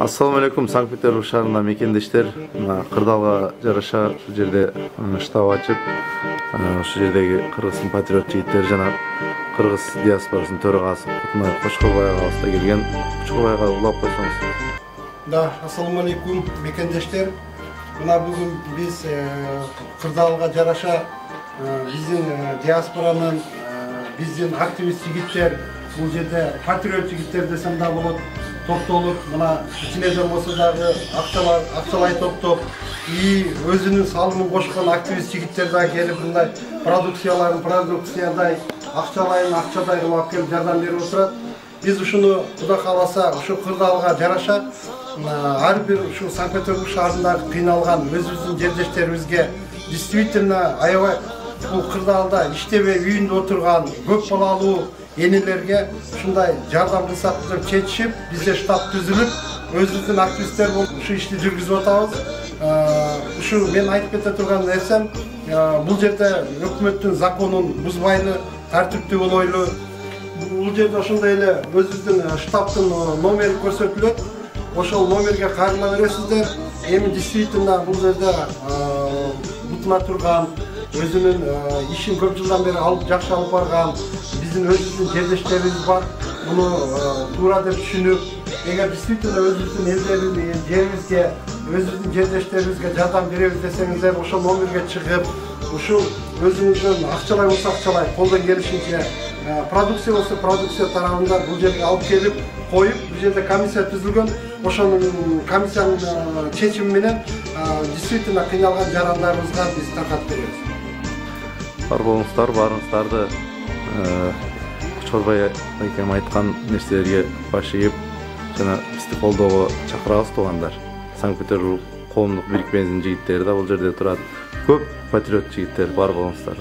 Assalamu alaikum, Санкт-Петербург шаарында мекендештер. Кырдаалга жараша ушул жерде штаб ачып, ушул жердеги кыргыздын патриот жигиттери жана кыргыз диаспорасынын төрагасы Кутмай Кочкорбай агабыз да келген. Кочкорбай ага улап койсоңуз. Да, ассаламу алейкум мекендештер. Мына бүгүн биз кырдаалга жараша биздин диаспоранын, биздин активист жигиттер, бул жерде патриот жигиттер десем да болот, топтолуп, мына ичинеден болсо дагы акчалай топтоп, өзүнүн салымын кошкон активист жигиттер да келип мындай продукциядай акчадай кылып келип жардам берип отурат. Биз ушуну Кудай кааласа, ушу кырдаалга жараша ар бир ушу Санкт-Петербург шаарындагы кыйналган өзүбүздүн жердештерибизге действительно аябай бул кырдаалда иштебей үйүндө отурган көп балалуу энелерге ушундай жардам кылсак деп чечишип, бизде штаб түзүлүп, өзүбүздүн активисттер болуп ушу ишти жүргүзүп атабыз. Ушу мен айтып кете турган нерсем, бул жерде өкмөттүн законун бузбайлы, тартиптүү болойлу. Бул жерде ошондой эле өзүбүздүн штабтын номери көрсөтүлөт. Ошол номерге кайрыла бересиздер. Эми действительно бул жерде бутуна турган, өзүнүн ишин көп жылдан бери жакшы алып барган биздин өзүбүздүн жердештерибиз бар. Буну туура деп түшүнүп, эгер действительно өзүбүздүн жерибизге, өзүбүздүн жердештерибизге жардам беребиз десеңиздер, ошол номерге чыгып, ушул өзүңүздүн акчалай болсо акчалай, колдон келишинче продукция болсо продукция тарабында бул жерге алып келип коюп, бул жерде комиссия түзүлгөн. Ошонун комиссиянын чечими менен действительно кыйналган жарандарыбызга биз таркатып беребиз. Бар болуңуздар, баарыңыздарды Кочкорбай айкем айткан нерселерге баш ийип жана бизди колдоого чакырабыз туугандар. Санкт-Петербург коомдук бирикмесинин жигиттери да бул жерде турат. Көп патриот жигиттер бар болуңуздар.